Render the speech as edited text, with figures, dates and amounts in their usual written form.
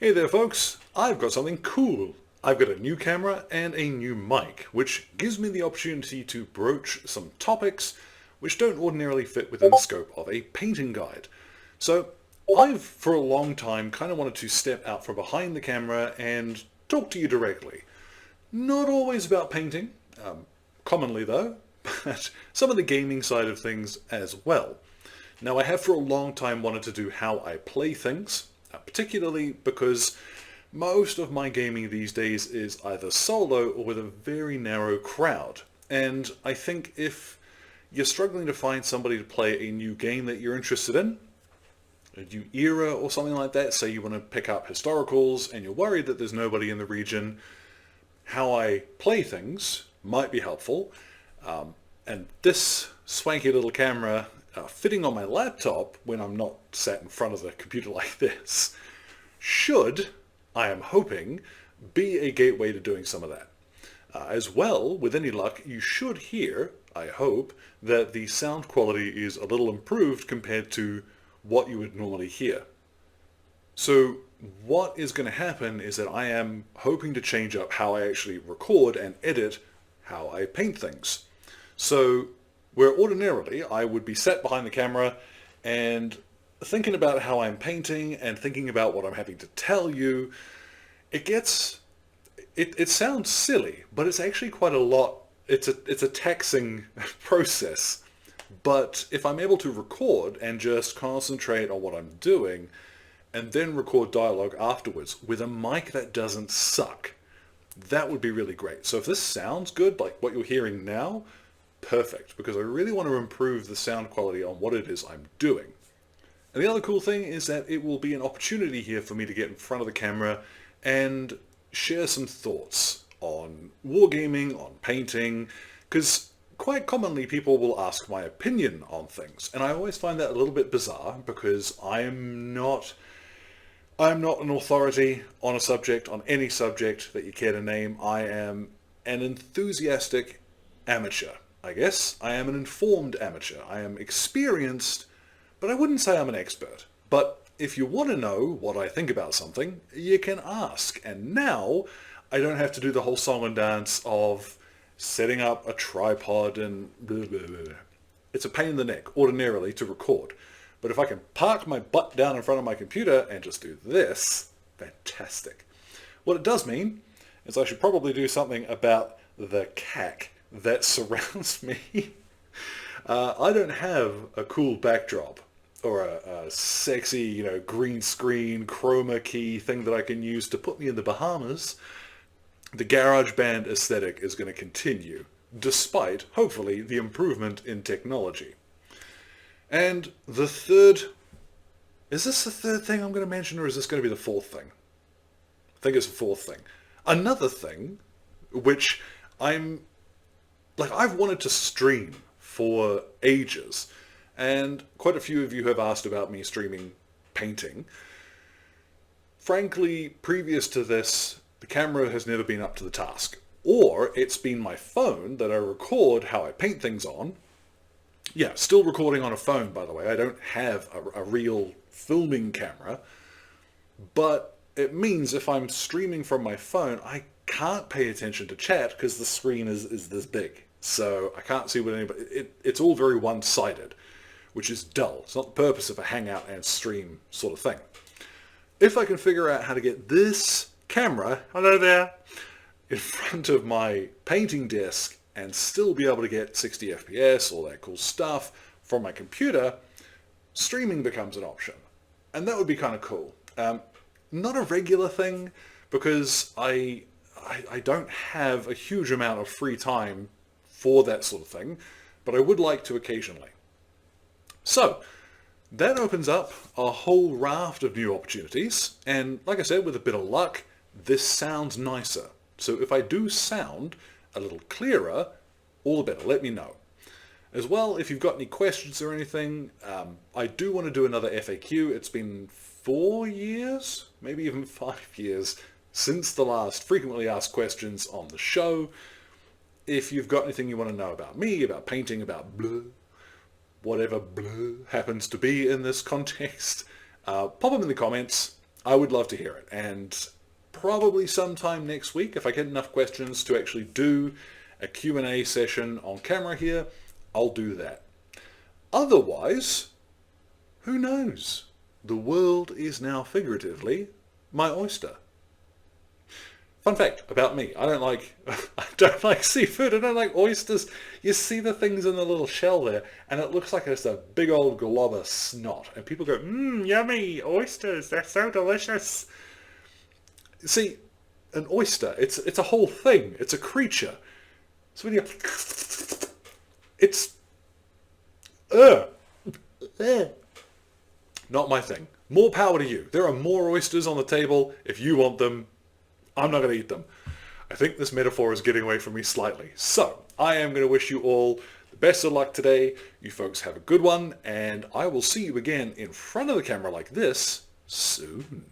Hey there folks, I've got something cool. I've got a new camera and a new mic, which gives me the opportunity to broach some topics which don't ordinarily fit within the scope of a painting guide. So I've for a long time kind of wanted to step out from behind the camera and talk to you directly. Not always about painting, commonly though, but some of the gaming side of things as well. Now I have for a long time wanted to do how I play things, particularly because most of my gaming these days is either solo or with a very narrow crowd. And I think if you're struggling to find somebody to play a new game that you're interested in, a new era or something like that, say you want to pick up historicals and you're worried that there's nobody in the region, how I play things might be helpful. And this swanky little camera fitting on my laptop when I'm not sat in front of the computer like this should, I am hoping, be a gateway to doing some of that. As well, with any luck, you should hear, I hope, that the sound quality is a little improved compared to what you would normally hear. So what is going to happen is that I am hoping to change up how I actually record and edit how I paint things. So where ordinarily I would be sat behind the camera and thinking about how I'm painting and thinking about what I'm having to tell you, it sounds silly, but it's actually quite a lot. It's a taxing process. But if I'm able to record and just concentrate on what I'm doing and then record dialogue afterwards with a mic that doesn't suck, that would be really great. So if this sounds good, like what you're hearing now, perfect, because I really want to improve the sound quality on what it is I'm doing. And the other cool thing is that it will be an opportunity here for me to get in front of the camera and share some thoughts on wargaming, on painting, because quite commonly people will ask my opinion on things, and I always find that a little bit bizarre because I'm not an authority on a subject, on any subject that you care to name. I am an enthusiastic amateur, I guess. I am an informed amateur. I am experienced, but I wouldn't say I'm an expert. But if you want to know what I think about something, you can ask. And now I don't have to do the whole song and dance of setting up a tripod and blah, blah, blah. It's a pain in the neck, ordinarily, to record. But if I can park my butt down in front of my computer and just do this, fantastic. What it does mean is I should probably do something about the cack that surrounds me. I don't have a cool backdrop or a sexy, green screen chroma key thing that I can use to put me in the Bahamas. The GarageBand aesthetic is going to continue, despite, hopefully, the improvement in technology. And the third... Is this the third thing I'm going to mention, or is this going to be the fourth thing? I think it's the fourth thing. Another thing, which I've wanted to stream for ages, and quite a few of you have asked about me streaming painting. Frankly, previous to this, the camera has never been up to the task. Or it's been my phone that I record how I paint things on. Yeah, still recording on a phone, by the way. I don't have a real filming camera. But it means if I'm streaming from my phone, I can't pay attention to chat because the screen is this big. So I can't see what anybody... It's all very one-sided, which is dull. It's not the purpose of a hangout and stream sort of thing. If I can figure out how to get this camera, hello there, in front of my painting desk and still be able to get 60 FPS, all that cool stuff from my computer, streaming becomes an option. And that would be kind of cool. Not a regular thing, because I don't have a huge amount of free time for that sort of thing, but I would like to occasionally. So, that opens up a whole raft of new opportunities, and like I said, with a bit of luck, this sounds nicer. So if I do sound a little clearer, all the better, let me know. As well, if you've got any questions or anything, I do want to do another FAQ. It's been 4 years, maybe even 5 years, since the last frequently asked questions on the show. If you've got anything you want to know about me, about painting, about blah, whatever blah happens to be in this context, pop them in the comments. I would love to hear it. And probably sometime next week, if I get enough questions to actually do a Q&A session on camera here, I'll do that. Otherwise, who knows? The world is now figuratively my oyster. Fun fact about me, I don't like seafood, I don't like oysters. You see the things in the little shell there, and it looks like it's a big old glob of snot. And people go, yummy, oysters, they're so delicious. See, an oyster, it's a whole thing, it's a creature. So when you, it's, not my thing. More power to you. There are more oysters on the table. If you want them, I'm not going to eat them. I think this metaphor is getting away from me slightly. So, I am going to wish you all the best of luck today. You folks have a good one, and I will see you again in front of the camera like this soon.